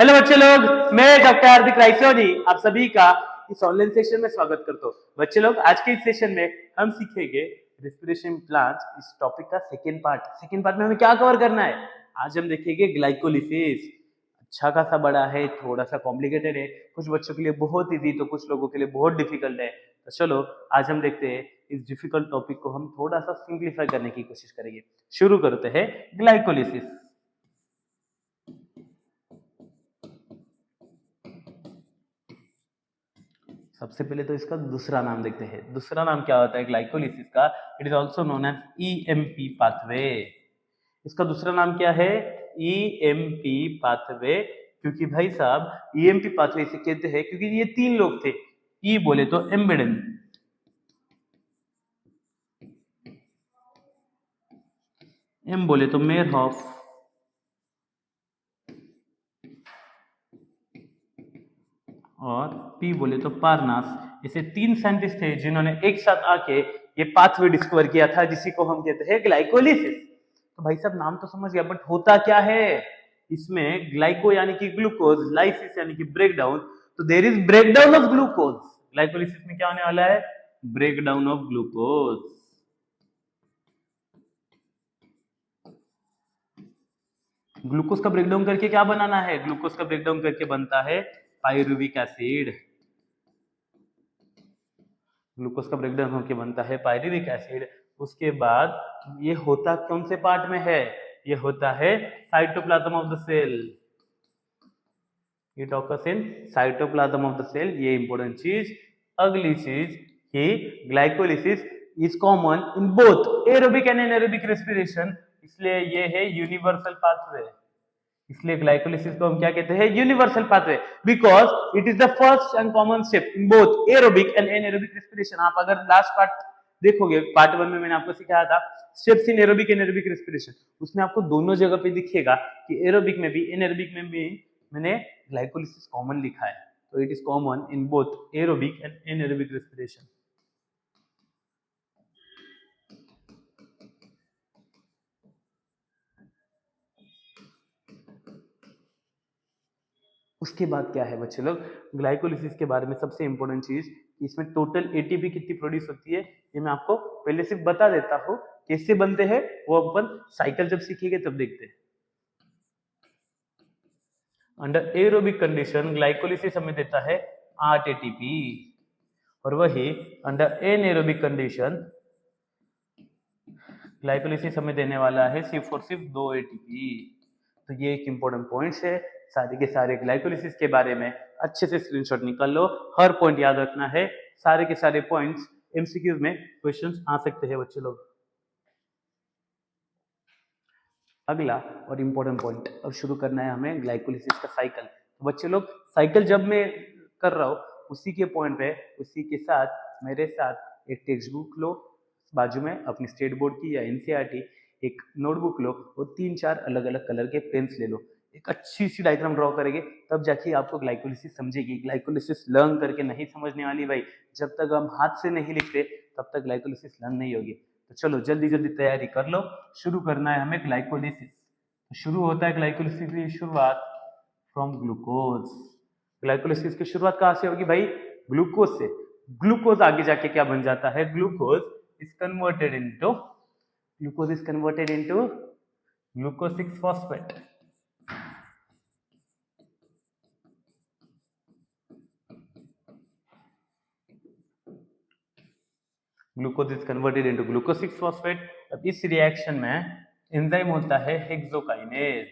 Hello बच्चे लोग, मैं डॉक्टर हार्दिक रायसोनी आप सभी का इस ऑनलाइन सेशन में स्वागत करता हूँ। बच्चे लोग, आज के इस सेशन में हम सीखेंगे रेस्पिरेशन प्लांट्स। इस टॉपिक का सेकेंड पार्ट में हमें क्या कवर करना है। आज हम देखेंगे ग्लाइकोलिसिस। अच्छा खासा बड़ा है, थोड़ा सा कॉम्प्लिकेटेड है, कुछ बच्चों के लिए बहुत इजी तो कुछ लोगों के लिए बहुत डिफिकल्ट है। तो चलो आज हम देखते हैं, इस डिफिकल्ट टॉपिक को हम थोड़ा सा सिंप्लीफाई करने की कोशिश करेंगे। शुरू करते हैं ग्लाइकोलिसिस। सबसे पहले तो इसका दूसरा नाम देखते हैं। दूसरा नाम क्या होता है ग्लाइकोलिसिस का? It is also known as EMP pathway. इसका दूसरा नाम क्या है? EMP pathway. क्योंकि भाई साहब ईएमपी पाथवे इसे कहते हैं क्योंकि ये तीन लोग थे। ई बोले तो एम्बेडेन, एम बोले तो मेयरहॉफ, और पी बोले तो पारनास। ऐसे तीन साइंटिस्ट थे जिन्होंने एक साथ आके ये पाथवे डिस्कवर किया था, जिसी को हम कहते हैं ग्लाइकोलिसिस। तो भाई साहब नाम तो समझ गया, बट होता क्या है इसमें? ग्लाइको यानी कि ग्लूकोज, लाइसिस यानी कि ब्रेकडाउन। तो there is breakdown of glucose. Glycolysis में क्या होने वाला है? Breakdown of glucose. ग्लूकोज का ब्रेकडाउन करके क्या बनाना है? ग्लूकोज का ब्रेकडाउन करके बनता है पायरुविक एसिड। ग्लूकोज का ब्रेकडाउन होकर बनता है पायरुविक एसिड। उसके बाद ये होता कौन से पार्ट में है? ये होता है cytoplasm of the cell. It occurs in cytoplasm of the cell. ये इंपॉर्टेंट चीज। अगली चीज कि glycolysis is common in both aerobic and anaerobic respiration, इसलिए ये है यूनिवर्सल पाथवे। इसलिए ग्लाइकोलिसिस को हम क्या कहते हैं? Universal pathway, because it is the first and common step in both aerobic and anaerobic respiration. आप अगर लास्ट पार्ट देखोगे, पार्ट 1 में मैंने आपको सिखाया था steps in aerobic anaerobic respiration, उसमें आपको दोनों जगह पे दिखेगा कि एरोबिक में भी एनारोबिक में भी मैंने ग्लाइकोलिसिस कॉमन लिखा है। तो it is common in both aerobic and anaerobic respiration. उसके बाद क्या है बच्चे लोग? ग्लाइकोलिसिस के बारे में सबसे इंपॉर्टेंट चीज, इसमें टोटल एटीपी कितनी प्रोड्यूस होती है ये मैं आपको पहले सिर्फ बता देता हूँ। कैसे बनते हैं वो अपन साइकिल जब सीखेंगे तब देखते हैं। अंडर एरोबिक कंडीशन ग्लाइकोलिसिस हमें देता है 8 एटीपी, और वही अंडर एनएरोबिक कंडीशन ग्लाइकोलिसिस हमें देने वाला है सिर्फ और सिर्फ 2 एटीपी। तो ये एक इंपॉर्टेंट पॉइंट्स है। सारे के सारे ग्लाइकोलिसिस के बारे में अच्छे से स्क्रीनशॉट निकाल लो, हर पॉइंट याद रखना है। सारे के सारे पॉइंट्स एमसीक्यूज में क्वेश्चंस आ सकते हैं बच्चे लोग। अगला और इम्पोर्टेंट पॉइंट अब शुरू करना है हमें ग्लाइकोलिसिस का साइकिल। तो बच्चे लोग साइकिल जब मैं कर रहा हूँ उसी के पॉइंट पे, उसी के साथ मेरे साथ एक टेक्स्ट बुक लो बाजू में अपनी स्टेट बोर्ड की या एनसीईआरटी, एक नोटबुक लो और 3-4 अलग अलग कलर के पेन्स ले लो। एक अच्छी सी डायग्राम ड्रॉ करेंगे तब जाके आपको ग्लाइकोलिसिस समझेगी। ग्लाइकोलिसिस लर्न करके नहीं समझने वाली भाई। जब तक हम हाथ से नहीं लिखते तब तक ग्लाइकोलिसिस लर्न नहीं होगी। तो चलो जल्दी जल्दी तैयारी कर लो। शुरू करना है हमें ग्लाइकोलिसिस। तो शुरू होता है ग्लाइकोलिसिस की शुरुआत फ्रॉम ग्लूकोज। ग्लाइकोलिसिस की शुरुआत कहाँ से होगी भाई? ग्लूकोज से। ग्लूकोज आगे जाके क्या बन जाता है? Glucose is converted into glucose 6 phosphate. Glucose is converted into glucose 6 phosphate. अब इस रिएक्शन में एंजाइम होता है हेक्सोकाइनेज।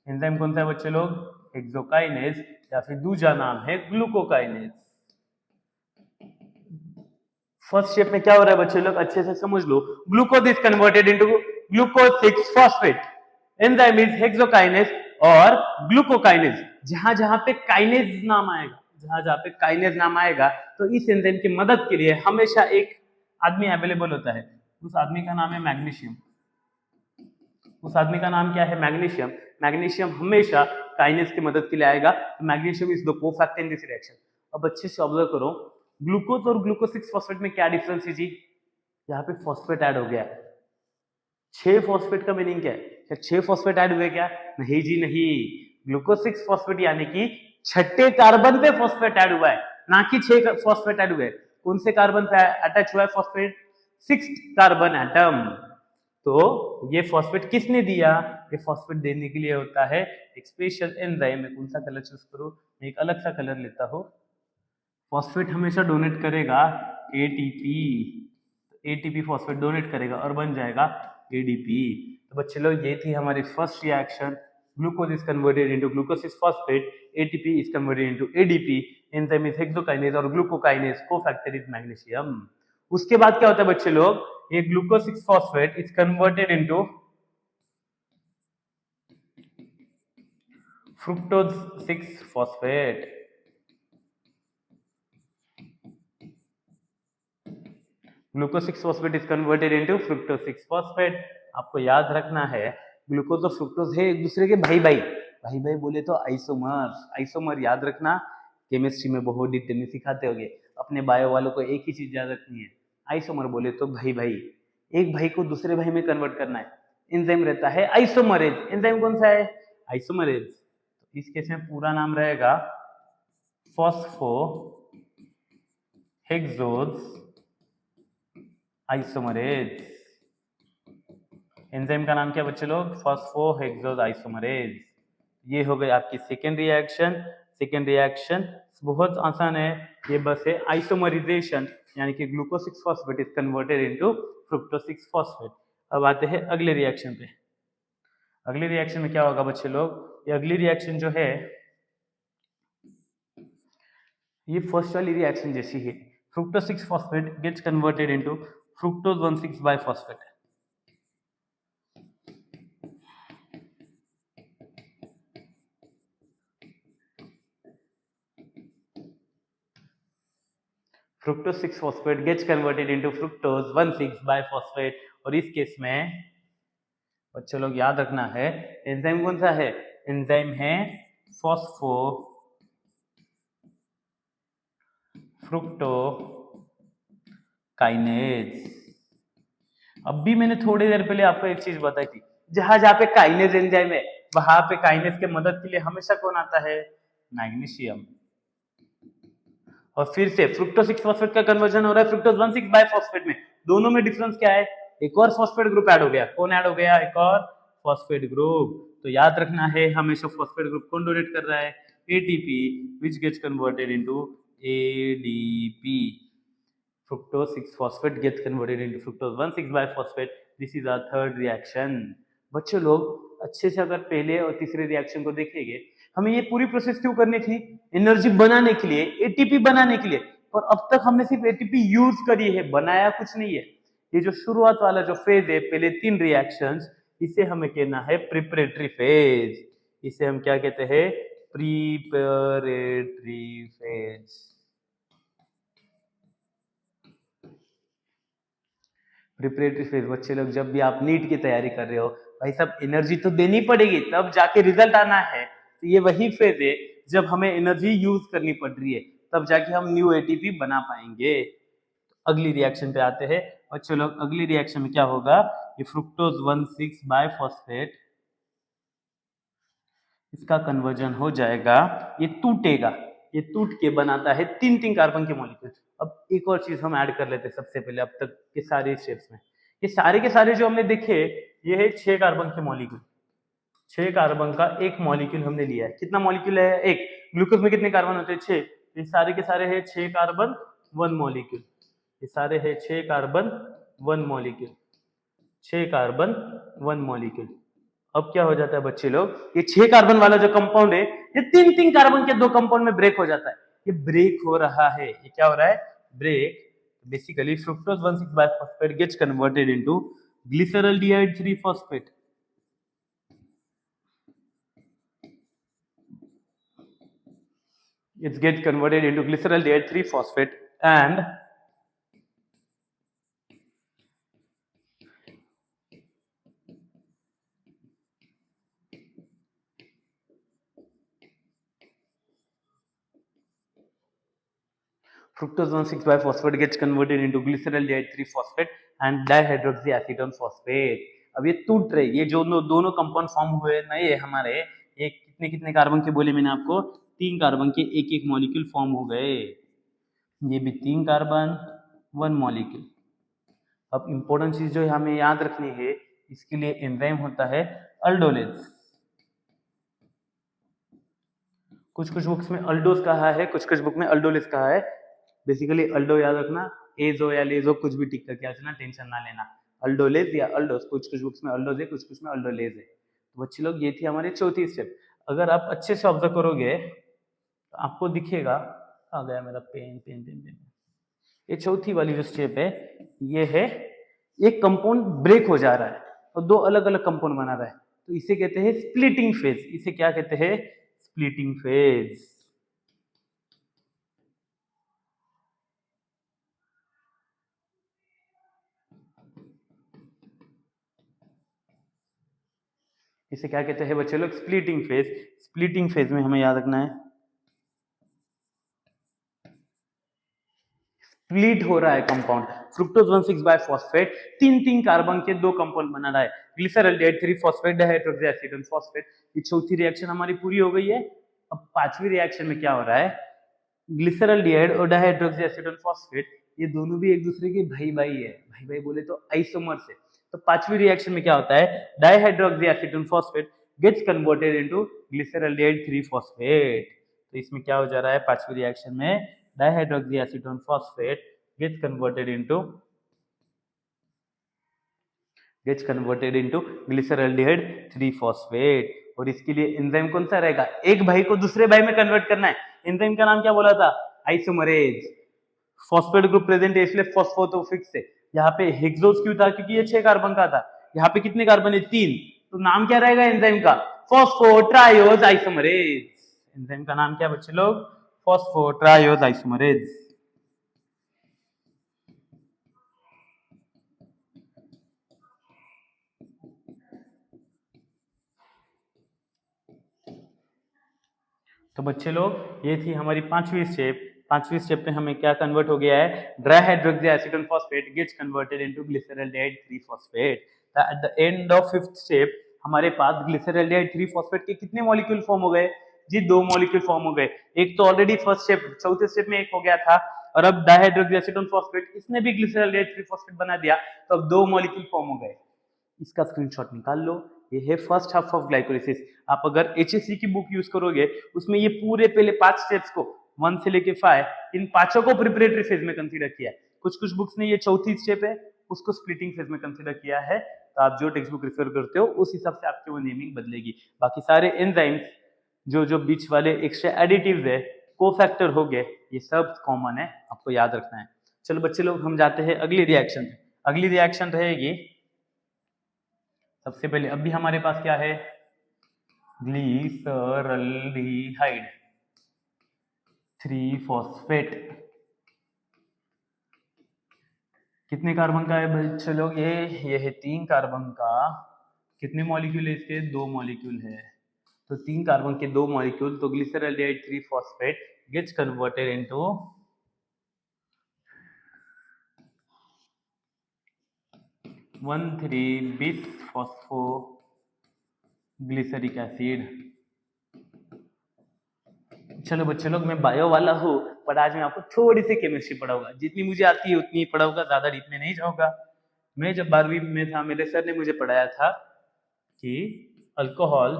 एंजाइम कौन सा है बच्चे लोग? हेक्सोकाइनेज, या फिर दूसरा नाम है ग्लूकोकाइनेज। फर्स्ट स्टेप में क्या हो रहा है बच्चे लोग? अच्छे से समझ लो। Glucose is converted into glucose 6 phosphate. Enzyme is hexokinase और ग्लूकोकाइनेज। जहां जहां पे काइनेज नाम आएगा, जहां जहां पे काइनेज नाम आएगा तो इस एंजाइम की मदद के लिए हमेशा एक आदमी अवेलेबल होता है। उस आदमी का नाम है मैग्नीशियम। उस आदमी का नाम क्या है? मैग्नीशियम। मैग्नीशियम हमेशा काइनेज की मदद के लिए आएगा। Magnesium is the cofactor in this reaction. अब अच्छे से ऑब्जर्व करो, ग्लूकोज और ग्लूकोज 6 फॉस्फेट में क्या डिफरेंस है जी? यहाँ पे फॉस्फेट ऐड हो गया। 6 फॉस्फेट का मीनिंग क्या है? क्या 6 फॉस्फेट ऐड हुए क्या? नहीं जी नहीं। ग्लूकोज 6 फॉस्फेट यानी कि छठे कार्बन पे फॉस्फेट ऐड हुआ है, ना कि 6 फॉस्फेट ऐड हुए। कौन से कार्बन पे अटैच हुआ है फॉस्फेट? 6 carbon atom. तो ये फॉस्फेट किसने दिया? ये फॉस्फेट देने के लिए होता है एक स्पेशल एंजाइम। मैं कौन सा कलर चूज करूं? मैं एक अलग सा कलर लेता हूं। फॉस्फेट हमेशा डोनेट करेगा एटीपी, एटीपी फॉस्फेट डोनेट करेगा और बन जाएगा एडीपी। तो बच्चे लोग ये थी हमारी first reaction, glucose is converted into glucose 6 phosphate, ATP is converted into ADP, enzyme is hexokinase और ग्लूकोकाइनेज, कोफैक्टर इज मैग्नीशियम। उसके बाद क्या होता है बच्चे लोग? ये glucose 6 phosphate is converted into fructose 6 phosphate. Glucose 6 phosphate is converted into fructose 6 phosphate. आपको याद रखना है ग्लूकोज और फ्रुक्टोज है एक दूसरे के भाई भाई, भाई भाई बोले तो आइसोमर, आइसोमर याद रखना, केमिस्ट्री में बहुत डिटेल में सिखाते होंगे। अपने बायो वालों को एक ही चीज याद रखनी है, आइसोमर बोले तो भाई भाई, एक भाई को दूसरे भाई में कन्वर्ट करना है। एंजाइम रहता है आइसोमरेज। एंजाइम कौन सा है? आइसोमरेज। तो इस केस में पूरा नाम रहेगा फॉस्फो हेक्सोज आइसोमरेज। एंजाइम का नाम क्या बच्चे लोग? फॉस्फोहेक्सोज आइसोमरेज। ये हो गई आपकी सेकेंड रिएक्शन। सेकेंड रिएक्शन बहुत आसान है, ये बस है आइसोमराइजेशन, यानी कि glucose 6 phosphate is converted into fructose 6 phosphate. अब आते हैं अगले रिएक्शन पे। अगले रिएक्शन में क्या होगा बच्चे लोग? ये अगली रिएक्शन जो है ये फर्स्ट वाली रिएक्शन जैसी है। Fructose 6 phosphate gets converted into fructose 1,6 biphosphate. Fructose 6 phosphate gets converted into fructose 1,6 biphosphate. और इस केस में बच्चे लोग याद रखना है एंजाइम कौन सा है? एंजाइम है फॉस्फो फ्रुक्टो काइनेज। अब भी मैंने थोड़ी देर पहले आपको एक चीज बताई थी, जहां जहां पे काइनेज एंजाइम है वहां पे काइनेज के मदद के लिए हमेशा कौन आता है? मैग्नीशियम। और फिर से फ्रुक्टोज 6 फॉस्फेट का कन्वर्जन हो रहा है फ्रुक्टोज 1,6 बाइफॉस्फेट में। दोनों में डिफरेंस क्या है? एक और फॉस्फेट ग्रुप ऐड हो गया। कौन ऐड हो गया? एक और फॉस्फेट ग्रुप। तो याद रखना है हमेशा फॉस्फेट ग्रुप कौन डोनेट कर रहा है? ATP which gets converted into ADP. fructose 6 phosphate gets converted into fructose 1,6 biphosphate. This is our third reaction. बच्चों लोग अच्छे से अगर पहले और तीसरे रिएक्शन को देखेंगे, हमें ये पूरी प्रोसेस क्यों करनी थी? एनर्जी बनाने के लिए, एटीपी बनाने के लिए। और अब तक हमने सिर्फ एटीपी यूज करी है, बनाया कुछ नहीं है। ये जो शुरुआत वाला जो फेज है, पहले 3 रिएक्शंस, इसे हमें कहना है प्रिपरेटरी फेज। इसे हम क्या कहते हैं? Preparatory phase. प्रिपरेटरी फेज बच्चे लोग, जब भी आप नीट की तैयारी कर रहे हो, भाई सब एनर्जी तो देनी पड़ेगी तब जाके रिजल्ट आना है। तो ये वही फेज है जब हमें एनर्जी यूज करनी पड़ रही है, तब जाके हम न्यू एटीपी बना पाएंगे। अगली रिएक्शन पे आते हैं बच्चों लोग। अगली रिएक्शन में क्या होगा? ये फ्रुक्टोज 1,6 बाइफॉस्फेट, इसका कन्वर्जन हो जाएगा, ये टूटेगा, ये टूट के बनाता है 3 कार्बन के मॉलिक्यूल। अब एक और चीज हम ऐड कर लेते हैं सबसे पहले अब तक के सारे स्टेप्स में। ये सारे के सारे जो हमने देखे, ये है 6 कार्बन के मॉलिक्यूल। 6 कार्बन का एक मॉलिक्यूल हमने लिया है। कितना मॉलिक्यूल है? एक। ग्लूकोज में कितने कार्बन होते हैं? 6। ये सारे के सारे है 6 कार्बन 1 मॉलिक्यूल। ये सारे है 6 कार्बन 1 मॉलिक्यूल, 6 कार्बन 1 मॉलिक्यूल। अब क्या हो जाता है बच्चे लोग? ये 6 कार्बन वाला जो कंपाउंड है, ये 3 कार्बन के 2 कंपाउंड में ब्रेक हो जाता है। ये ब्रेक हो रहा है, ये क्या हो रहा है? Break. Basically fructose 1,6 biphosphate gets converted into glyceraldehyde 3 phosphate. It gets converted into glyceraldehyde 3 phosphate and fructose 1,6 biphosphate gets converted into glyceraldehyde 3 phosphate and dihydroxyacetone phosphate। अब ये टूट रहे, ये जो दोनों कंपाउंड फॉर्म हुए नए हमारे, ये कितने कितने कार्बन के बोले मैंने आपको, 3 कार्बन के एक एक मॉलिक्यूल फॉर्म हो गए। ये भी 3 कार्बन 1 मॉलिक्यूल। अब इंपॉर्टेंट चीज जो हमें याद रखनी है, इसके लिए एंजाइम होता है अल्डोलेज। कुछ कुछ बुक्स में अल्डोज कहा है, कुछ कुछ बुक में अल्डोलेज कहा है। बेसिकली अल्डो याद रखना, एजो या लेजो कुछ भी टिक करके आ जाना, टेंशन ना लेना। अल्डोलेज या अल्डोज, कुछ कुछ बुक्स में अल्डोज है, कुछ कुछ में अल्डोलेज है। तो बच्चे लोग ये थी हमारी चौथी स्टेप। अगर आप अच्छे से ऑब्जर्व करोगे तो आपको दिखेगा, आ गया मेरा पेन पेन पेन पेन। ये चौथी वाली जो स्टेप है, ये है एक कंपाउंड ब्रेक हो जा रहा है और दो अलग अलग कंपाउंड बना रहा है, तो इसे कहते हैं स्प्लिटिंग फेज। इसे क्या कहते हैं? Splitting phase. इसे क्या कहते हैं बच्चे लोग? Splitting phase. स्प्लिटिंग फेज में हमें याद रखना है, स्प्लिट हो रहा है कंपाउंड। फ्रुक्टोज 1,6-बाइफॉस्फेट 3 कार्बन के दो कंपाउंड बना रहा है। Glyceraldehyde three phosphate dihydroxy acid and phosphate. ये चौथी रिएक्शन हमारी पूरी हो गई है। अब पांचवी रिएक्शन में क्या हो रहा है? ग्लिसरॉल्डिहाइड और डाइहाइड्रोक्सी एसिड एंड फॉस्फेट, ये दोनों भी एक दूसरे के भाई भाई है। भाई भाई बोले तो आइसोमर्स है। तो पांचवी रिएक्शन में क्या होता है? Dihydroxy acid and phosphate gets converted into glyceraldehyde three phosphate. तो इसमें क्या हो जा रहा है पांचवी रिएक्शन में? Dihydroxy acid and phosphate gets converted into glyceraldehyde 3-phosphate। और इसके लिए एंजाइम कौन सा रहेगा? एक भाई को दूसरे भाई में कन्वर्ट करना है। एंजाइम का नाम क्या बोला था? आइसोमरेज। फॉस्फेट ग्रुप प्रेजेंट है इसलिए फॉस्फो तो फिक्स है। यहाँ पे हेक्सोज क्यों था? क्योंकि ये 6 कार्बन का था। यहाँ पे कितने कार्बन है? 3। तो नाम क्या रहेगा एंजाइम का? फॉस्फोट्रायोज आइसोमरेज। एंजाइम का नाम क्या बच्चे लोग? फॉस्फोट्रायोज आइसोमरेज। तो बच्चे लोग ये थी हमारी पांचवी स्टेप। पांचवी स्टेप में हमें क्या कन्वर्ट हो गया है? Dihydroxy acid and phosphate gets converted into glyceraldehyde three phosphate. At the end of fifth step हमारे पास ग्लिसरॉल्डिहाइड 3-फॉस्फेट के कितने मॉलिक्यूल फॉर्म हो गए जी? 2 मॉलिक्यूल फॉर्म हो गए। एक तो ऑलरेडी फर्स्ट स्टेप चौथे स्टेप में एक हो गया था, और अब डाइहाइड्रोक्सी एसिड एंड फॉस्फेट इसने भी ग्लिसरॉल्डिहाइड 3-फॉस्फेट बना दिया, तो अब 2 मॉलिक्यूल फॉर्म हो गए। इसका स्क्रीनशॉट निकाल लो। ये है फर्स्ट हाफ ऑफ ग्लाइकोलिसिस। आप अगर एचएससी की बुक यूज करोगे उसमें ये पूरे पहले 5 स्टेप्स को 1 से लेके 5 इन पांचों को प्रिपरेटरी फेज में कंसीडर किया है। कुछ कुछ बुक्स ने ये चौथी स्टेप है उसको स्प्लिटिंग फेज में कंसीडर किया है। तो आप जो टेक्स्ट बुक रेफर करते हो उस हिसाब से आपकी वो नेमिंग बदलेगी। बाकी सारे एंजाइम्स जो जो बीच वाले एक्स्ट्रा एडिटिव्स है, कोफैक्टर हो गए, ये सब कॉमन है, आपको याद रखना है। चलो बच्चे लोग हम जाते हैं अगली रिएक्शन। अगली रिएक्शन रहेगी सबसे पहले, अभी हमारे पास क्या है? ग्लिसरॉल्डिहाइड 3-फॉस्फेट। कितने कार्बन का है बच्चे लोग? ये है 3 कार्बन का। कितने मॉलिक्यूल है इसके? 2 मॉलिक्यूल है। तो 3 कार्बन के 2 मॉलिक्यूल, तो glyceraldehyde three phosphate gets converted into one three bis phosphoglyceric acid. चलो बच्चे लोग, मैं बायो वाला हूँ पर आज मैं आपको थोड़ी सी केमिस्ट्री पढ़ाऊंगा। जितनी मुझे आती है उतनी पढ़ाऊंगा, ज्यादा डीप में नहीं जाऊंगा। मैं जब 12वीं में था मेरे सर ने मुझे पढ़ाया था कि अल्कोहल,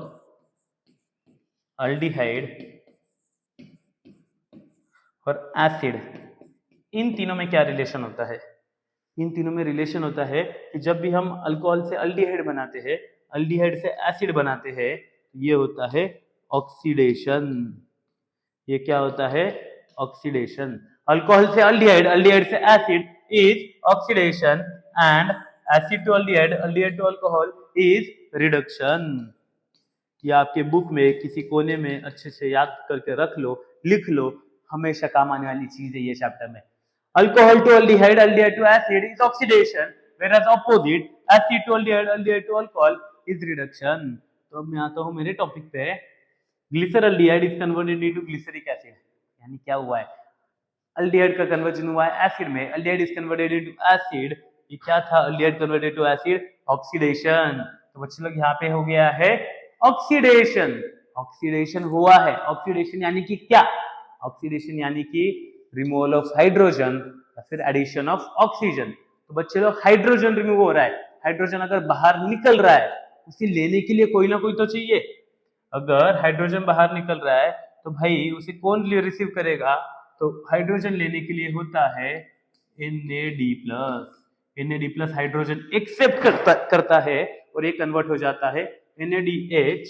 अल्डिहाइड और एसिड, इन तीनों में क्या रिलेशन होता है? इन तीनों में रिलेशन होता है कि जब भी हम अल्कोहल से अल्डिहाइड बनाते हैं, अल्डिहाइड से एसिड बनाते हैं, ये होता है ऑक्सीडेशन। ये क्या होता है? ऑक्सीडेशन। अल्कोहल से अल्डिहाइड, अल्डिहाइड से acid is oxidation, and acid to aldehyde, aldehyde to alcohol is reduction. ये आपके बुक में किसी कोने में अच्छे से याद करके रख लो, लिख लो, हमेशा काम आने वाली चीज है ये चैप्टर में। Alcohol to aldehyde, aldehyde to acid is oxidation, whereas opposite acid to aldehyde, aldehyde to alcohol is reduction. तो अब मैं आता हूं मेरे टॉपिक पे। Glyceraldehyde is converted into glyceric acid, यानी क्या हुआ है? अल्डिहाइड का कन्वर्जन हुआ है एसिड में, aldehyde is converted into acid. ये क्या था? Aldehyde converted to acid, oxidation. तो बच्चे लोग यहाँ पे हो गया है ऑक्सीडेशन। ऑक्सीडेशन हुआ है। ऑक्सीडेशन यानी कि क्या? ऑक्सीडेशन यानी कि रिमूवल ऑफ हाइड्रोजन या फिर एडिशन ऑफ ऑक्सीजन। तो बच्चे लोग हाइड्रोजन रिमूव हो रहा है, हाइड्रोजन अगर बाहर निकल रहा है उसे लेने के लिए कोई ना कोई तो चाहिए। अगर हाइड्रोजन बाहर निकल रहा है तो भाई उसे कौन रिसीव करेगा? तो हाइड्रोजन लेने के लिए होता है NAD+। NAD+ हाइड्रोजन एक्सेप्ट करता है और ये कन्वर्ट हो जाता है NADH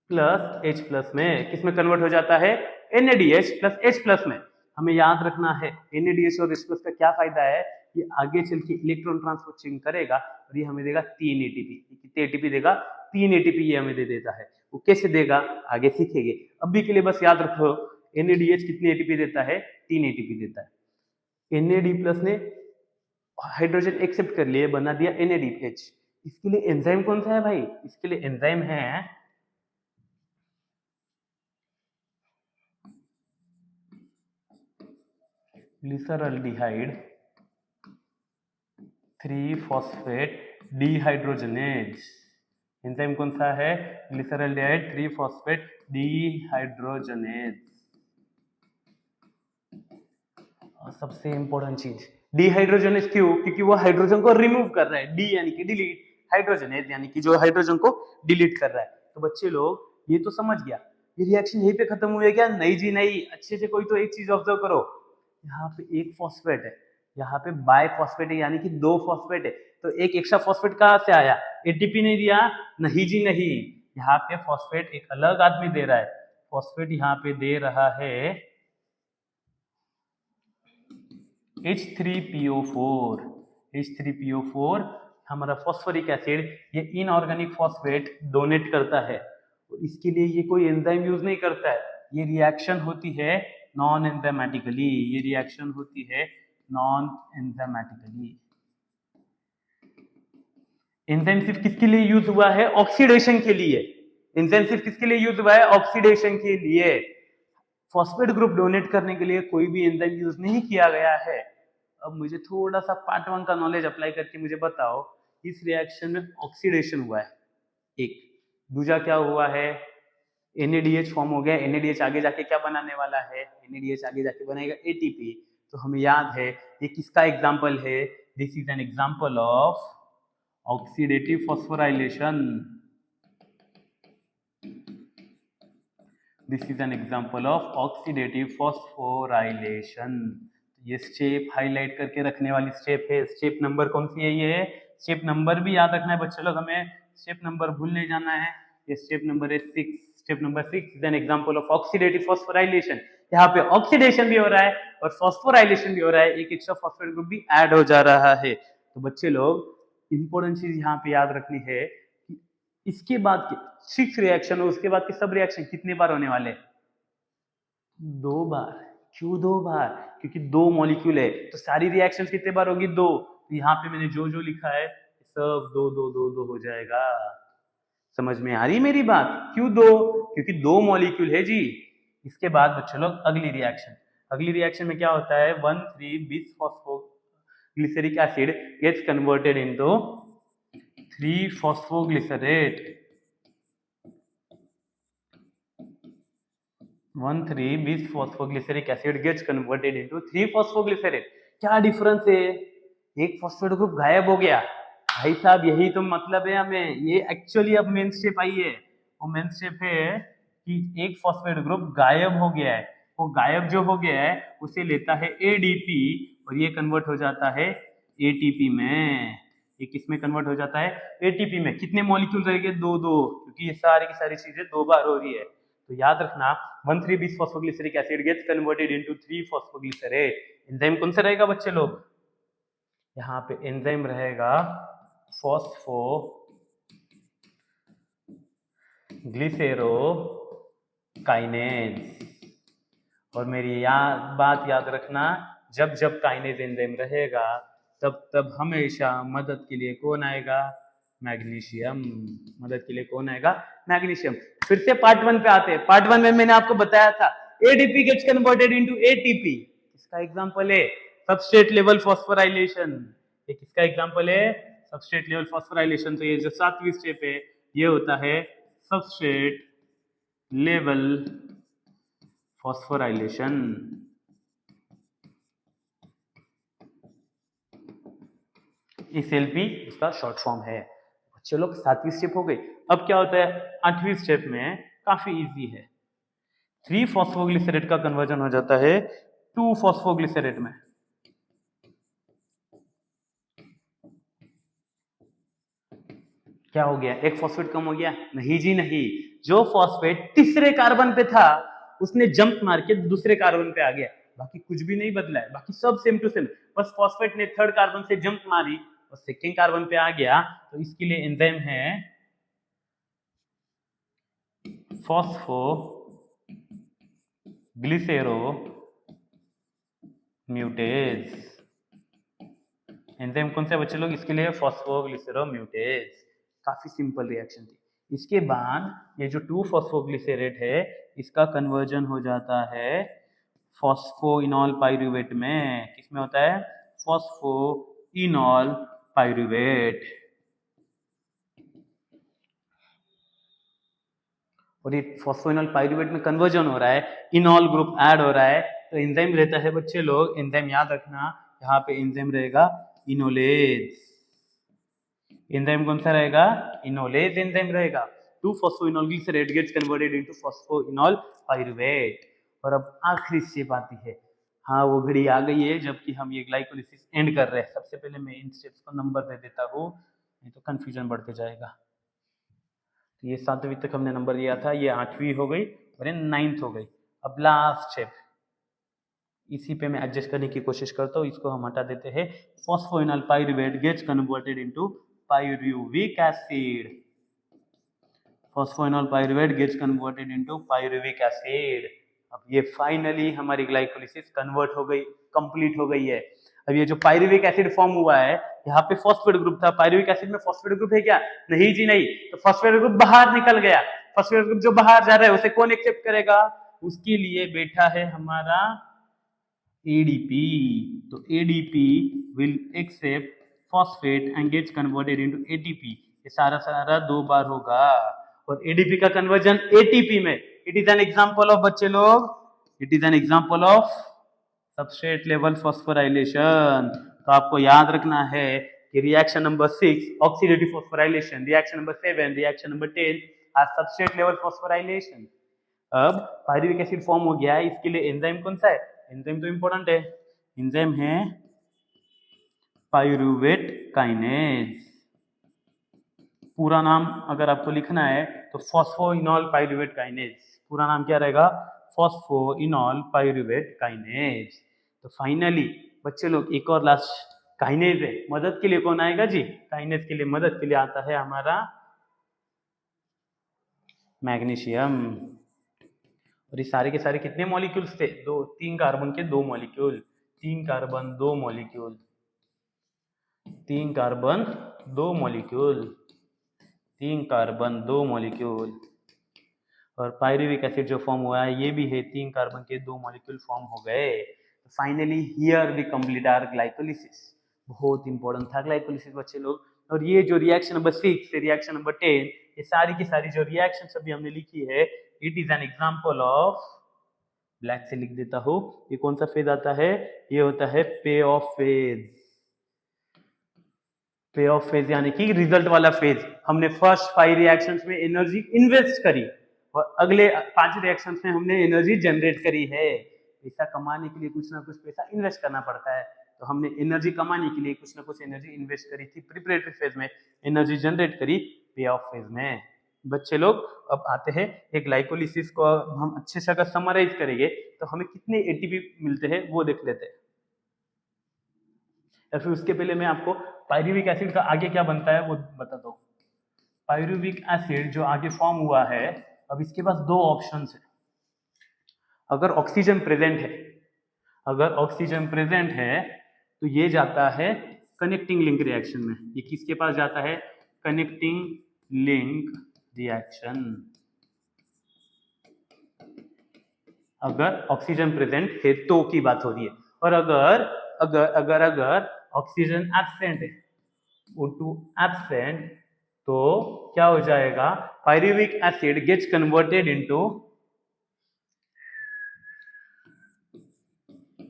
प्लस H+ में। किसमें कन्वर्ट हो जाता है? NADH प्लस H+ में। हमें याद रखना है NADH और H+ का क्या फायदा है? ये आगे चल के इलेक्ट्रॉन ट्रांसपोर्ट चेंज करेगा और ये हमें देगा 3 ATP। कितने ATP देगा? 3 ATP ये हमें दे देता है। वो कैसे देगा आगे सीखेंगे, अभी के लिए बस याद रखो NADH कितने ATP देता है? 3 ATP देता है। NAD+ ने हाइड्रोजन एक्सेप्ट कर लिए, बना दिया NADH। इसके लिए एंजाइम कौन सा है भाई? इसके लिए एंजाइम है ग्लिसरॉल्डिहाइड 3-फॉस्फेट डिहाइड्रोजनेज। एंजाइम कौन सा है? Glyceraldehyde three phosphate dehydrogenase. और सबसे इंपॉर्टेंट चीज डिहाइड्रोजनेज क्यों? क्योंकि वो हाइड्रोजन को रिमूव कर रहा है। डी यानी कि डिलीट, हाइड्रोजनेज यानी कि जो हाइड्रोजन को डिलीट कर रहा है। तो बच्चे लोग ये तो समझ गया, ये रिएक्शन यहीं पे खत्म हुए क्या? नहीं जी नहीं, अच्छे से कोई तो एक चीज ऑब्जर्व करो। यहाँ पे एक फॉस्फेट है, यहाँ पे बाय फॉस्फेट है यानी कि 2 फॉस्फेट है। तो एक एक्स्ट्रा फॉस्फेट कहाँ से आया? एटीपी नहीं दिया? नहीं जी नहीं, यहाँ पे फॉस्फेट एक अलग आदमी दे रहा है। फॉस्फेट यहाँ पे दे रहा है H3PO4। H3PO4 हमारा फॉस्फोरिक एसिड ये इनऑर्गेनिक फॉस्फेट डोनेट करता है। इसके लिए ये कोई एंजाइम यूज नहीं करता है, ये रिएक्शन होती है नॉन एंजाइमेटिकली। ये रिएक्शन होती है नॉन एंजाइमेटिकली। एंजाइम सिर्फ किसके लिए यूज हुआ है? ऑक्सीडेशन के लिए। एंजाइम सिर्फ किसके लिए यूज हुआ है? ऑक्सीडेशन के लिए। फॉस्फेट ग्रुप डोनेट करने के लिए कोई भी एंजाइम यूज नहीं किया गया है। अब मुझे थोड़ा सा पार्ट 1 का नॉलेज अप्लाई करके मुझे बताओ, इस रिएक्शन में ऑक्सीडेशन हुआ है एक, दूसरा क्या हुआ है? NADH फॉर्म हो गया। NADH आगे जाके क्या बनाने वाला है? NADH आगे जाके बनाएगा ATP। तो हमें याद है ये किसका एग्जाम्पल है? This is an example of oxidative phosphorylation. This is an example of oxidative phosphorylation. ये स्टेप हाईलाइट करके रखने वाली स्टेप है। स्टेप नंबर कौन सी है? ये स्टेप नंबर भी याद रखना है बच्चे लोग, हमें स्टेप नंबर भूल नहीं जाना है। ये स्टेप नंबर है 6। Step number 6 is an example of oxidative phosphorylation. यहाँ पे ऑक्सीडेशन भी हो रहा है और फॉस्फोराइलेशन भी हो रहा है, एक एक्स्ट्रा फॉस्फेट ग्रुप भी ऐड हो जा रहा है। तो बच्चे लोग इंपॉर्टेंट चीज यहाँ पे याद रखनी है कि इसके बाद के 6 रिएक्शन और उसके बाद के सब रिएक्शन कितने बार होने वाले? 2 बार। क्यों 2 बार? क्योंकि 2 मॉलिक्यूल है तो सारी रिएक्शन कितने बार होगी? 2। तो यहाँ पे मैंने जो जो लिखा है सब 2 2 2 2 हो जाएगा। समझ में आ रही मेरी बात? क्यों 2? क्योंकि 2 मॉलिक्यूल है जी। इसके बाद बच्चे लोग अगली रिएक्शन, अगली रिएक्शन में क्या होता है? 1,3-bis-phosphoglyceric acid gets converted into 3-phosphoglycerate। 1,3-bis-phosphoglyceric acid gets converted into 3-phosphoglycerate। क्या डिफरेंस है? एक फॉस्फेट ग्रुप गायब हो गया भाई साहब, यही तो मतलब है हमें। ये एक्चुअली अब मेन स्टेप आई है। वो मेन स्टेप है कि एक फॉस्फेट ग्रुप गायब हो गया है। वो गायब जो हो गया है उसे लेता है ADP और ये कन्वर्ट हो जाता है ATP में। ये किस में कन्वर्ट हो जाता है? ATP में। कितने मॉलिक्यूल रहेंगे? 2 2, क्योंकि ये सारी की सारी चीजें 2 बार हो रही है। तो याद रखना 1,3-bis-phosphoglyceric acid gets converted into 3-phosphoglycerate। Enzyme कौन सा रहेगा बच्चे लोग? यहाँ पे एंजाइम रहेगा फॉस्फोग्लिसेरोकाइनेज। और मेरी बात याद रखना, जब जब काइनेज एंजाइम रहेगा तब तब हमेशा मदद के लिए कौन आएगा? मैग्नीशियम। मदद के लिए कौन आएगा? मैग्नीशियम। फिर से पार्ट 1 पे आते हैं। पार्ट 1 में मैंने आपको बताया था ADP gets converted into ATP। इसका एग्जांपल है सबस्ट्रेट लेवल फॉस्फोराइलेशन। ये किसका एग्जांपल है? Substrate level phosphorylation. तो ये जो 7वीं स्टेप है ये होता है सबस्ट्रेट लेवल फॉस्फोराइलेशन। SLP इसका शॉर्ट फॉर्म है। चलो 7वीं स्टेप हो गई। अब क्या होता है 8वीं स्टेप में, काफी इजी है। 3 फॉस्फोग्लिसरेट का कन्वर्जन हो जाता है 2 फॉस्फोग्लिसरेट में। क्या हो गया, एक फॉस्फेट कम हो गया? नहीं जी नहीं, जो फॉस्फेट तीसरे कार्बन पे था उसने जंप मार के दूसरे कार्बन पे आ गया, बाकी कुछ भी नहीं बदला है, बाकी सब सेम टू सेम। बस फॉस्फेट ने थर्ड कार्बन से जंप मारी और सेकेंड कार्बन पे आ गया, तो इसके लिए एंजाइम है फॉस्फोग्लिसरोम्यूटेज। एंजाइम कौन सा बच्चे लोग? इसके लिए फॉस्फोग्लिसरोम्यूटेज। काफी सिंपल रिएक्शन थी। इसके बाद ये जो 2 फॉस्फोग्लिसरेट है इसका कन्वर्जन हो जाता है फॉस्फोइनॉल पाइरूवेट में। किसमें होता है? Phosphoenol pyruvate. और ये फॉस्फोइनॉल पाइरूवेट में कन्वर्जन हो रहा है, इनॉल ग्रुप ऐड हो रहा है, तो एंजाइम रहता है बच्चे लोग, एंजाइम याद रखना, यहाँ पे एंजाइम रहेगा इनोलेज। एंजाइम कौन सा रहेगा? इनोलेज एंजाइम रहेगा। 2 phosphoenol glycerate gets converted into phosphoenol pyruvate. और अब आखिरी स्टेप आती है। हाँ, वो घड़ी आ गई है जबकि हम ये ग्लाइकोलिसिस एंड कर रहे हैं। सबसे पहले मैं इन स्टेप्स को नंबर दे देता हूँ, नहीं तो कंफ्यूजन बढ़ते जाएगा। ये 7वीं तक हमने नंबर लिया था, ये 8वीं हो गई और ये 9th हो गई। अब लास्ट स्टेप, इसी पे मैं एडजस्ट करने की कोशिश करता हूँ, इसको हम हटा देते हैं। Phosphoenol pyruvate gets converted into pyruvic acid. Phosphoenol pyruvate gets converted into pyruvic acid. अब ये फाइनली हमारी ग्लाइकोलिसिस कन्वर्ट हो गई, कंप्लीट हो गई है। अब ये जो पाइरूविक एसिड फॉर्म हुआ है, यहाँ पे फॉस्फेट ग्रुप था, पाइरूविक एसिड में फॉस्फेट ग्रुप है क्या? नहीं जी नहीं, तो फॉस्फेट ग्रुप बाहर निकल गया। फॉस्फेट ग्रुप जो बाहर जा रहा है उसे कौन एक्सेप्ट करेगा? उसके लिए बैठा है हमारा ADP। तो ADP will accept phosphate and gets converted into ATP। ये सारा 2 बार होगा। और ADP का कन्वर्जन ATP में, it is an example of बच्चे लोग, it is an example of substrate level phosphorylation. तो आपको याद रखना है कि reaction number 6 oxidative phosphorylation, reaction number 7, reaction number 10 are substrate level phosphorylation. अब पाइरूविक एसिड फॉर्म हो गया है, इसके लिए एंजाइम कौन सा है? एंजाइम तो इंपॉर्टेंट है, एंजाइम है पाइरूवेट काइनेज। पूरा नाम अगर आपको लिखना है तो फॉस्फोइनॉल पाइरूवेट काइनेज। पूरा नाम क्या रहेगा? Phosphoenol pyruvate kinase. तो फाइनली बच्चे लोग एक और लास्ट काइनेज है, मदद के लिए कौन आएगा जी? काइनेज के लिए मदद के लिए आता है हमारा मैग्नीशियम। और ये सारे के सारे कितने मॉलिक्यूल्स थे? 3 कार्बन के 2 molecule, 3 carbon 2 molecule, 3 carbon 2 molecule, 3 carbon 2 molecule. और पाइरूविक एसिड जो फॉर्म हुआ है ये भी है, 3 कार्बन के 2 मॉलिक्यूल फॉर्म हो गए। Finally here we complete our glycolysis. बहुत इंपॉर्टेंट था ग्लाइकोलिसिस बच्चे लोग। और ये जो रिएक्शन नंबर 6 से रिएक्शन नंबर 10, ये सारी की सारी जो रिएक्शन अभी हमने लिखी है, it is an example of, black से लिख देता हूं, ये कौन सा फेज आता है? ये होता है पे ऑफ फेज। पे ऑफ फेज यानी कि रिजल्ट वाला फेज। हमने फर्स्ट 5 रिएक्शंस में एनर्जी इन्वेस्ट करी और अगले 5 रिएक्शंस में हमने एनर्जी जनरेट करी है। पैसा कमाने के लिए कुछ ना कुछ पैसा इन्वेस्ट करना पड़ता है, तो हमने एनर्जी कमाने के लिए कुछ ना कुछ एनर्जी इन्वेस्ट करी थी प्रिपरेटरी फेज में, एनर्जी जनरेट करी पे ऑफ फेज में। बच्चे लोग अब आते हैं एक ग्लाइकोलिसिस को हम अच्छे से अगर समराइज करेंगे तो हमें कितने एटीपी मिलते हैं वो देख लेते हैं। या फिर उसके पहले मैं आपको पाइरूविक एसिड का आगे क्या बनता है वो बता दो। पाइरूविक एसिड जो आगे फॉर्म हुआ है, अब इसके पास 2 ऑप्शंस है। अगर ऑक्सीजन प्रेजेंट है, अगर ऑक्सीजन प्रेजेंट है तो ये जाता है कनेक्टिंग लिंक रिएक्शन में। ये किसके पास जाता है? Connecting link reaction. अगर ऑक्सीजन प्रेजेंट है तो की बात हो रही है। और अगर अगर अगर अगर ऑक्सीजन एब्सेंट है, O2 एब्सेंट, तो क्या हो जाएगा, pyruvic acid gets converted into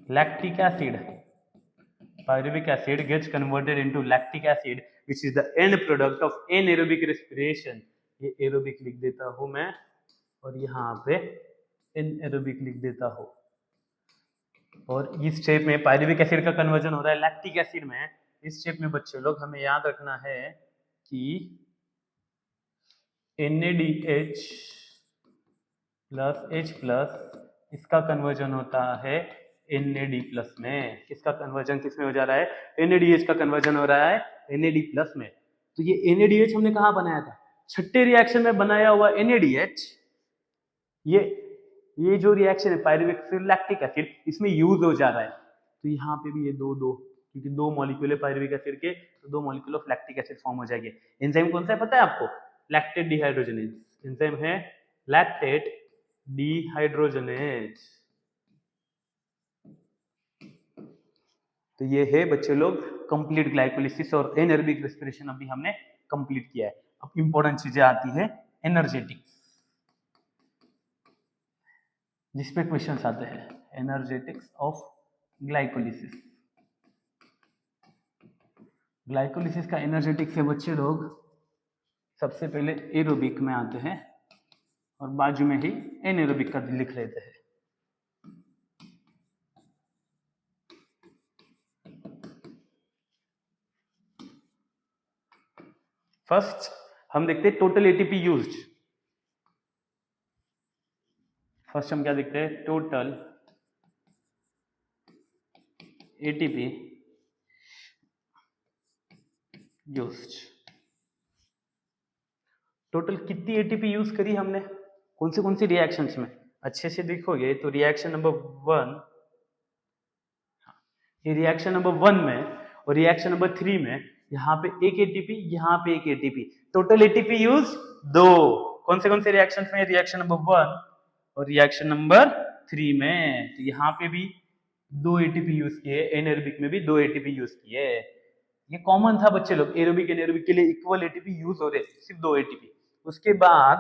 lactic acid. Pyruvic acid gets converted into lactic acid, which is the end product of anaerobic respiration. ये aerobic लिख देता हूं मैं और यहाँ पे anaerobic लिख देता हूं। और इस स्टेप में पायरुविक एसिड का कन्वर्जन हो रहा है लैक्टिक एसिड में। इस स्टेप में बच्चे लोग हमें याद रखना है कि NaDH प्लस H प्लस इसका कन्वर्जन होता है NAD प्लस में। किसका कन्वर्जन किस में हो जा रहा है, NADH का कन्वर्जन हो रहा है NAD प्लस में। तो ये NADH हमने कहाँ बनाया था, छठे रिएक्शन में बनाया हुआ NADH। ये जो रिएक्शन है पायरुविक एसिड लैक्टिक एसिड, इसमें यूज हो जा रहा है। तो यहाँ पे भी ये दो क्योंकि दो मॉलिक्यूल है पायरुविक एसिड के, तो दो molecule of lactic acid form हो जाएंगे। एंजाइम कौन सा है पता है आपको, लैक्टेट डिहाइड्रोजनेज। एंजाइम है लैक्टेट डिहाइड्रोजनेज। तो ये है बच्चे लोग कंप्लीट ग्लाइकोलिसिस और एनारोबिक रेस्पिरेशन अभी हमने कंप्लीट किया है। अब इंपॉर्टेंट चीजें आती है एनर्जेटिक्स, जिसमें क्वेश्चंस आते हैं एनर्जेटिक्स ऑफ ग्लाइकोलिसिस। ग्लाइकोलिसिस का एनर्जेटिक्स है बच्चे लोग, सबसे पहले एरोबिक में आते हैं और बाजू में ही एनारोबिक का लिख लेते हैं। फर्स्ट हम देखते हैं टोटल एटीपी यूज्ड। फर्स्ट हम क्या देखते हैं, टोटल एटीपी यूज्ड। टोटल कितनी एटीपी यूज करी हमने, कौन सी रिएक्शंस में, अच्छे से देखोगे तो रिएक्शन नंबर 1, ये रिएक्शन नंबर 1 में और रिएक्शन नंबर 3 में यहाँ पे एक एटीपी, यहाँ पे एक एटीपी, टोटल एटीपी यूज 2। कौन से रिएक्शन में, रिएक्शन नंबर 1 और रिएक्शन नंबर 3 में। तो यहाँ पे भी 2 एटीपी यूज किए, एनारोबिक में भी 2 एटीपी यूज किए। ये कॉमन था बच्चे लोग, एरोबिक एनारोबिक के लिए इक्वल एटीपी यूज हो रहे, सिर्फ 2 एटीपी। उसके बाद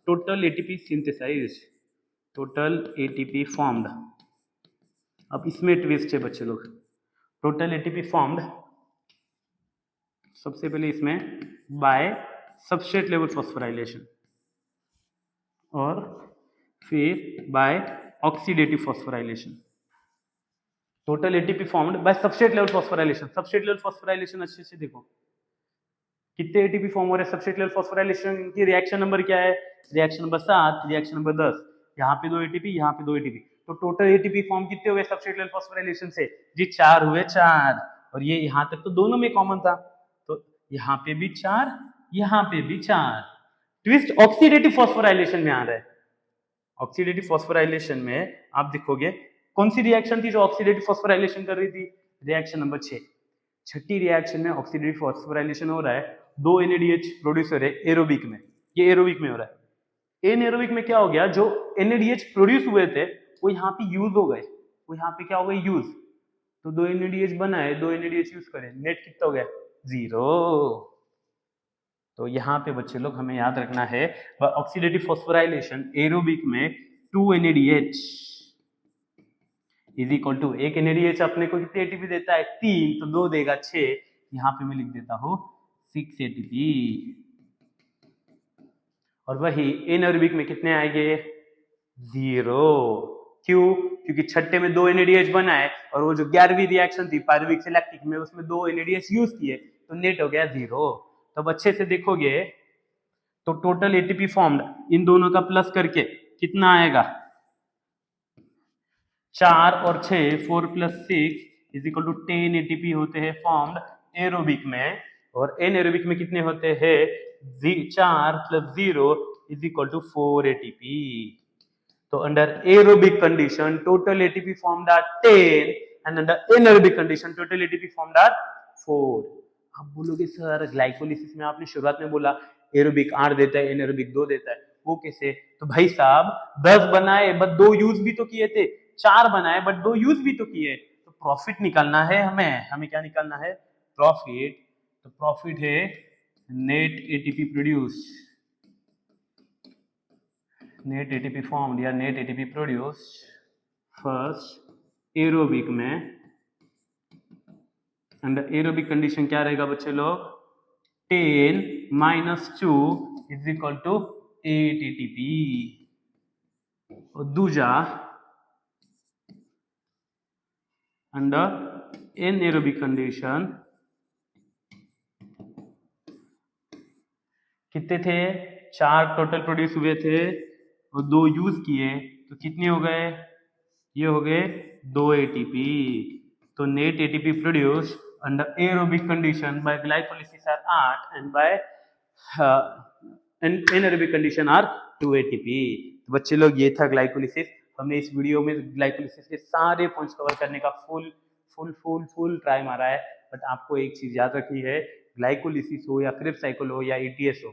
total ATP synthesized, total ATP formed. अब इसमें ट्विस्ट है बच्चे लोग, टोटल एटीपी फॉर्म्ड सबसे पहले इसमें बाय सबस्ट्रेट लेवल फॉस्फोराइलेशन और फिर by oxidative phosphorylation. Total ATP formed by substrate level phosphorylation. Substrate level phosphorylation अच्छे से देखो, कितने एटीपी फॉर्म हो रहे हैं सबस्ट्रेट लेवल फॉस्फोराइलेशन की। रिएक्शन नंबर क्या है, रिएक्शन नंबर 7, रिएक्शन नंबर 10। यहाँ पे 2 एटीपी, यहाँ पे 2 एटीपी, तो टोटल एटीपी फॉर्म कितने हुए सबस्ट्रेट लेवल फॉस्फोराइलेशन से जी, 4 हुए, 4। और ये यहाँ तक तो दोनों में कॉमन था, तो यहाँ पे भी 4, यहाँ पे भी 4। ट्विस्ट ऑक्सीडेटिव फॉस्फोराइलेशन में आ रहा है। ऑक्सीडेटिव फॉस्फोराइलेशन में आप देखोगे कौन सी रिएक्शन थी जो ऑक्सीडेटिव फॉस्फोराइलेशन कर रही थी, रिएक्शन नंबर 6। छठी रिएक्शन में ऑक्सीडेटिव फॉस्फोराइलेशन हो रहा है, 2 NADH प्रोड्यूस हो रहे हैं एरोबिक में, ये एरोबिक में हो रहा है। एनारोबिक में क्या हो गया, जो NADH प्रोड्यूस हुए थे वो यहाँ पे यूज हो गए, वो यहाँ पे क्या हो गए, यूज। तो 2 NADH बनाए, 2 NADH यूज करें, नेट कितना हो गया, 0। तो यहाँ पे बच्चे लोग हमें याद रखना है ऑक्सीडेटिव फॉस्फोराइलेशन एरोबिक में 2 NADH इज इक्वल टू, एक NADH अपने को कितने एटीपी देता है, 3, तो 2 देगा 6। यहाँ पे मैं लिख देता हूँ 6 एटीपी। और वही एनारोबिक में कितने आएंगे, 0। क्यों, क्योंकि छठे में 2 NADH बनाए और वो जो 11वीं रिएक्शन थी पायरुविक से लैक्टिक में, उसमें 2 NADH यूज किए, तो नेट हो गया 0। तो अच्छे से देखोगे तो टोटल एटीपी फॉर्म्ड इन दोनों का प्लस करके कितना आएगा, 4 और 6, 4 + 6 इज इक्वल टू 10 एटीपी होते हैं फॉर्म्ड एरोबिक में। और एनारोबिक में कितने होते हैं, 4 + 0 इज इक्वल टू 4 एटीपी। तो under aerobic condition total ATP formed are 10 and under anaerobic condition total ATP formed are 4। आप बोलोगे सर ग्लाइकोलिसिस में आपने शुरुआत में बोला एरोबिक 8 देता है एनारोबिक 2 देता है, वो कैसे, तो भाई साहब 10 बनाए बट 2 यूज भी तो किए थे, 4 बनाए बट 2 यूज भी तो किए, तो प्रॉफिट निकालना है हमें क्या निकालना है, प्रॉफिट। तो प्रॉफिट है net ATP produced, net ATP formed या net ATP produced first aerobic में, एंड एरोबिक कंडीशन क्या रहेगा बच्चे लोग, 10 - 2 इज इक्वल टू 8 एटीपी। और दूजा अंडर एनएरोबिक कंडीशन कितने थे, 4 टोटल प्रोड्यूस हुए थे और 2 यूज किए, तो कितने हो गए, ये हो गए 2 एटीपी। तो net ATP produce under aerobic condition by glycolysis are 8 and by anaerobic condition are 2 ATP. तो बच्चे लोग ये था ग्लाइकोलिसिस। हमने इस वीडियो में ग्लाइकोलिसिस के सारे पॉइंट्स कवर करने का फुल ट्राई मारा है, बट आपको एक चीज याद रखनी है, ग्लाइकोलिसिस हो या क्रेब्स साइकिल हो या ईटीएस हो,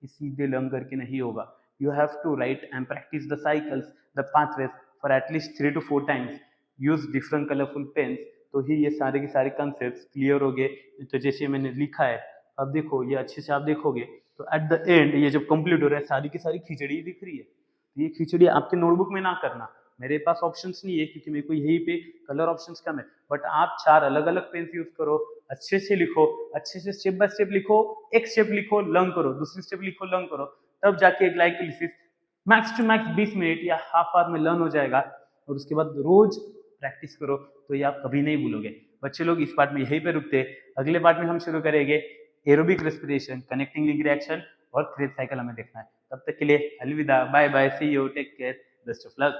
ये सीधे लर्न करके नहीं होगा। You have to write and practice the cycles, the pathways for at least 3 to 4 times. Use different colorful pens, तो ही ये सारे के सारे कंसेप्ट क्लियर हो गए। तो जैसे मैंने लिखा है, अब देखो ये अच्छे से आप देखोगे तो एट द एंड ये जब कंप्लीट हो रहा है सारी की सारी खिचड़ी दिख रही है। तो ये खिचड़ी आपके नोटबुक में ना करना, मेरे पास ऑप्शंस नहीं है क्योंकि मेरे को यहीं पे कलर ऑप्शंस कम है, बट आप 4 अलग अलग पेन्स यूज करो, अच्छे से लिखो, अच्छे से स्टेप बाय स्टेप लिखो, एक स्टेप लिखो लर्न करो, दूसरी स्टेप लिखो लर्न करो, तब जाके ग्लाइकोलिसिस मैक्स टू मैक्स 20 मिनट या हाफ आवर में लर्न हो जाएगा। और उसके बाद रोज प्रैक्टिस करो तो ये आप कभी नहीं भूलोगे। बच्चे लोग इस पार्ट में यहीं पे रुकते, अगले पार्ट में हम शुरू करेंगे aerobic respiration, connecting link reaction और क्रेब्स साइकिल हमें देखना है। तब तक के लिए अलविदा, bye bye, see you, take care, best of luck.